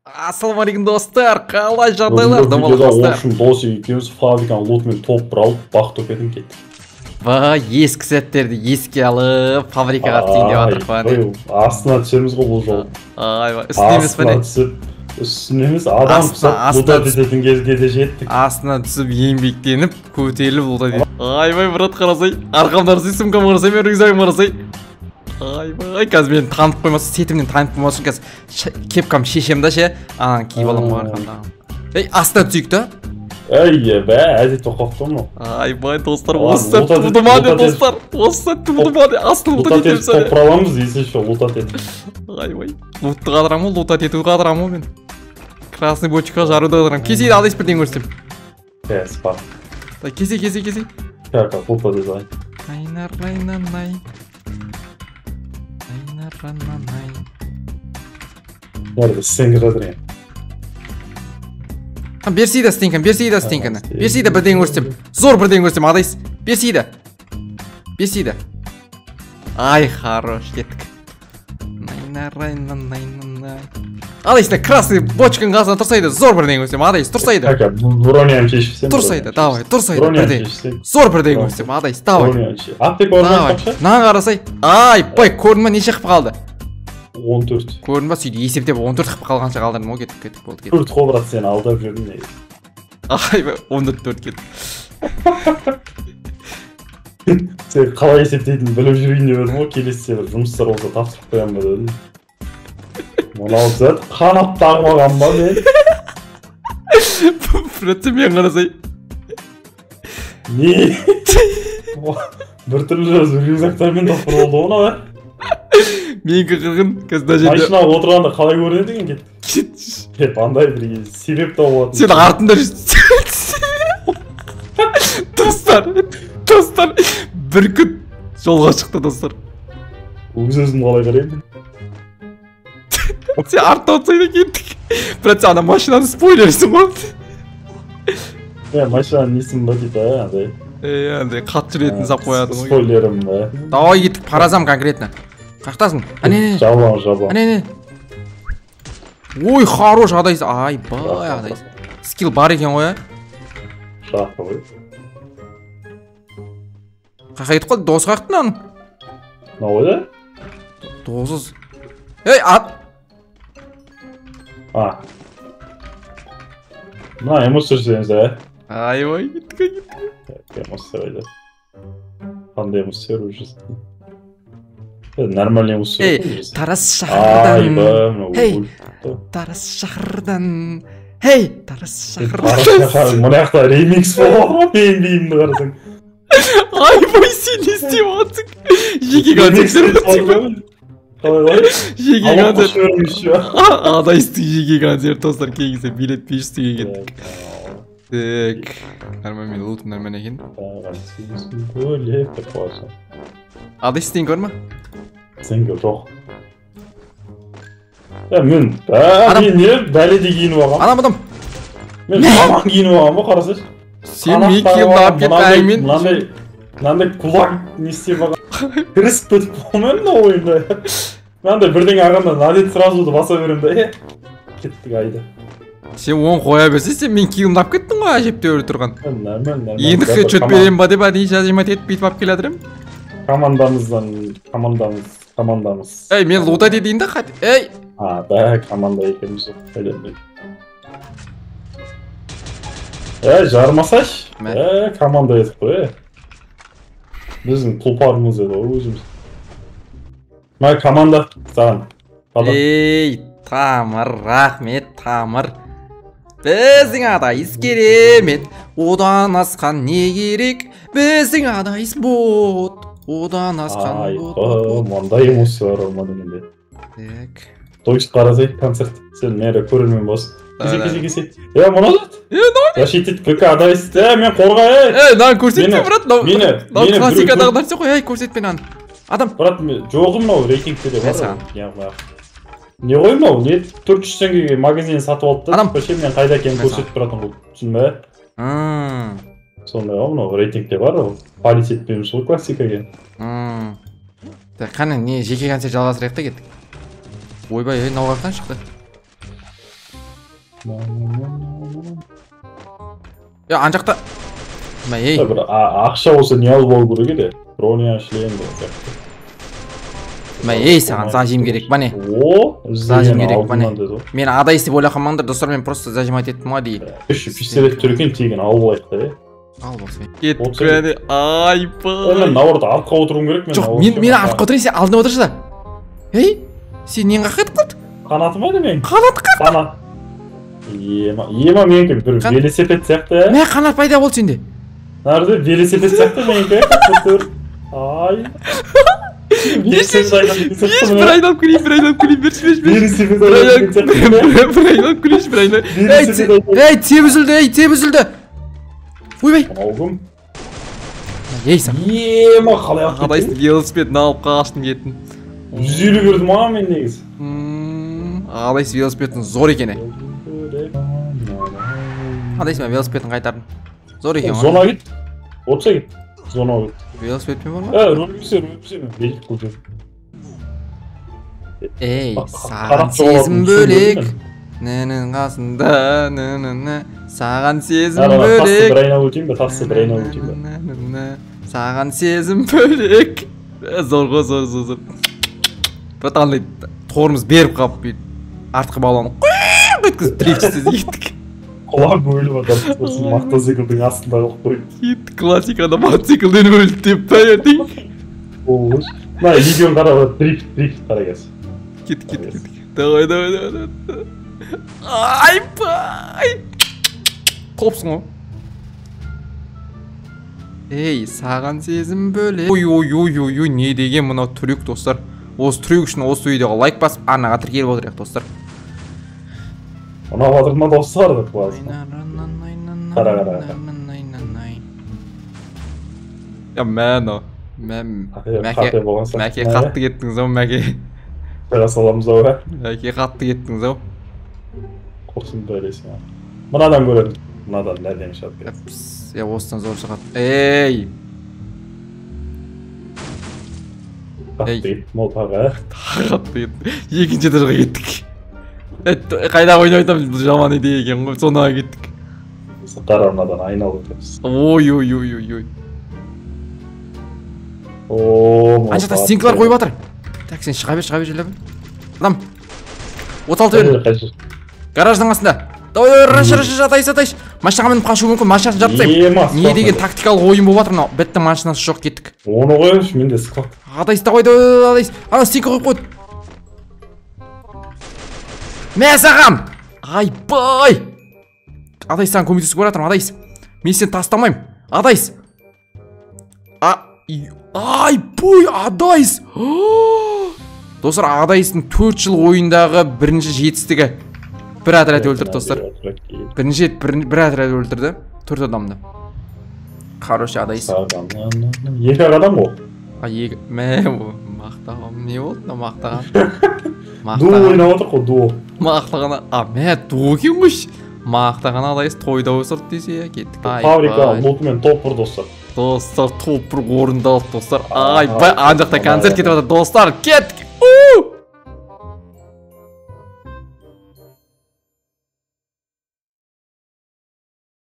Ассалаумағалейкум достар, қалай жағдайлар? Общем, дос екеуміз фабриканы лотымен толып бір алып бақ төпеден кеттік. Ескі сәттерді еске алып, фабрикаға түсейін деп жатырық па. Астына түсеміз ғой бұл жол. Үстіне емес па не? Үстіне емес, адам құсап лутат ететін кезге де жеттік. Астына түсіп, еңбектеніп, көтеріліп лутат етіп. Брат, қарасай, арқамды қарасай, сумкам қарасай, мен рюкзагым қарасай. Қазір мені танып қоймасы, сетімнен танып қоймасын, қазір кепкам шешем да ше, анан киіп аламын арқамда. Астына түсейік та? Әдет тоқақты ма? Достар, осы сәтті бұды ма де, достар? Осы сәтті бұды ма де, астын лутат етіп сәне. Лутат етіп топыраламыз, есе шо, лутат етіп. Лутты қадырам ол, лутат етуі қадырам ол мен. Красный бочка жаруды қадырам. Кесейді алдайсы бірден көрсем. Спа. Кесе. Как, лутат етіп. Nerede? Сенгірадыр ең. Берсейді стенканы. Берсейді бірден көрсем. Зор бірден көрсем, адайсы. Берсейді. Хорош, кеттік. Адайсына красный бочканың қасына тұрсайды. Зор бірден көрсем, адайсы тұрсайды. Брониям шешіпсен. Тұрсайды, давай, тұрсайды бірден. Зор бірден көрсем, адайсы, давай. Аттек орнан қапша? Наған қарасай. Көрін ма неше қып қалды? 14. Көрін ба сөйді есептеп 14 қып қалғанша қалдырдым ол кеттік болды. 4 қобырат сені алдап жүрдім неге. 14 кеттік. Сен қалай есептейтін біліп жүрейін деп едім ғой, келесі бір жұмыстар болса тапсырып қоям ба дедім. Мынау зәт қанат тағмаған ба мен? Бірәтсе мен қарасай. Не? Бір түрлі рюкзактармен тапыр болды оны ба? Менікі қырғын, қазда жерде... Машинаға отырғанда қалай көрінеді екен кет? Андай бір себеп тауып сен артында достар, бір күн жолға шықты достар. Өзім қалай қараймын? Сен артта отсайда кеттік. Бірәтсе ана машинаны спойлерсің ғой. Машинаның несін ба дейді, андай. Андай қат жүретін сап қояды ғой. Спойлерім ба. Давай кеттік, паразам конкретно. Қақтасың? Жабан. Ой, хорош адайсы. Адайсы. Скилл бар екен ғой, Жақты ғой. Қақа етіп қалды, досы қақтың аның? На ойда? Досыз. На, еміз сүрсеңіз, кеттік. Еміз сұрайды. Қандай еміз сөріп жүрсің? Нормальный усур. Тарас шақырдан. Тарас шақырдан. Тарас шақырдан. Мұна яқта ремикс болған, мен деймді қарасың. Сен не істеп атсың? Жеке концерт өтсің. Жеке концерт. Адайсың жеке концерт, достар, кейгізі билет 500 теңге кеттік. Нормально, лутым нормально екен. Адайсы сен көрма? Сен көр, жоқ. Мен не бәледе киініп алғам. Адам. Мен жаман киініп алғам ба, қарасайшы. Сен мен киылдап кетті мен. Мынандай кулак не істеп алғам. Кірісіп бітіп болмайым да ойымда. Мынандай бірден ағанда надет сразуды баса берем да, кеттік айды. Сен оң қоя берсе, сен мен киылдап кеттің ғой, әжепте өрі тұрған. Нормально. Ендікі чөт берем ба деп әдейі жазымат етіп бүйтіп ап келедірім. Командамыз. Мен лута дедейін да қат. Команда екеміз ғой. Жармасаш. Команда етіп қой. Біздің тұлпарымыз еді ғой өзіміз. Команда саған. Тамыр, рахмет, Тамыр. Біздің адайыз керемет, одан асқан не керек? Біздің адайыз бот, одан асқан бот. Мандай эмоция бар олмады менде. Тойс қарасай, концерт. Сен мәрі көрілмен бас. Кесе. Мұна зат? Защитит ПК адайыз. Мен қорға, Нан көрсетпен, брат. Мені классикадағы нәрсе қой, көрсетпен ан. Адам. Брат, жоғым мынау рейтингте де бар. Не ғой мынау, 400 теңгеге магазин сатып алды да, мен қайда екенін көрсетіп тұратын бұл, түсін бе? Сондай ғой мынау рейтингте бар ол, полиция етпейміз ғой классикаге. Қаны не жеке концерт жалғастырайық та кеттік. Ойбай, мынау қақтан шықты. Ya ана жақта ей бір ақша болса не алып алу керек еді броня шлем болса ей саған зажим керек па не зажим керек па не мен адайс деп ойлап қалмаңдар достар мен просто зажимать еттім ғой дейді пистолет тұр екен тегін алып алайық та ал болсын кеттік кәне айпай мен наоборот артқа отыруым керек мен жоқ мен артқа отырайын сен алдына отыршы да ей сен нең қақайтып қалды қанатым еді мен қанат қанат ема менікі бір велосипед сияқты мә қанат пайда болды сенде нәрде велосипед сияқты менікі ай бір айналып көрейін берші бір айналып көрейінші ей теп үзілді ойбай ей сен ема қалай алып қадайсың велосипедін алып қаштың кеттің 150 бердім ма мен негізі қадайсың велосипедін зор екен қадайсың мен велосипедін қайтардым зор екен ғой зона кет отса кет зонаға кет велосипедпен бар ма рөл білсе мен белгіліп қойдым ей саған сезім бөлек нінің қасында саған сезім бөлек бір айналып өтейін ба тасты бір айналып өтейін ба саған сезім бөлек зор ғой зор бірақ андай торымыз беріп қалып бүйтіп артқы баланы өткізіп дрифт істеп кеттік құлап өліп жатыр мотоциклдің астында қалып қойды кеттік классикада мотоциклден өлді деп па ертең мына видеоны қарап дрифт қара қазір кеттік давай айпай топсың ғой ей саған сезім бөлек ой не деген мынау трюк достар осы трюк үшін осы видеоға лайк басып арнаға тіркеліп отырайық достар ұнап жатыр ма достар қара мәке қатты кеттіңіз ау мәке бара саламыз ау мәке қатты кеттіңіз ау құрсын бәресің мынадан көреді мынадан нәден шығады осыдан зор шығады ей қатты кеттім ол тағы қатты кетті екінші этажға кеттік қайда ойнап жаман идея екен ғой сонаға кеттік қара мынадан айналып өтеміз ой ана жақта стенкалар қойып жатыр так сен шыға бер адам 36 бер гараждың астында давай жатайш машинаға мініп қашу мүмкін машинасын жапып тастаймын не деген тактикалық ойын болып жатыр мынау бітті машинасы жоқ кеттік оны қойыңызшы менде склад адайс та қойды ана стенка қойып қойды мә саған айбай адайс саған көмектесіп бара жатырмын адайс мен сені тастамаймын адайс айбай адайс достар адайстың 4 жыл ойындағы бірінші жетістігі бір отряд өлтірді достар бірінші бір отряд өлтірді 4 адамды хороший адайс екі адам ғой мақтаған не болды мақтаған дуо ойнап отыр ғой дуо мақтаған дуо екен ғой мақтаған адайс тойда өсірді десе кеттік фабрика лотымен топ бір достар топ бір орындалды достар айбай ана жақта концерт кетіп жатыр достар кеттік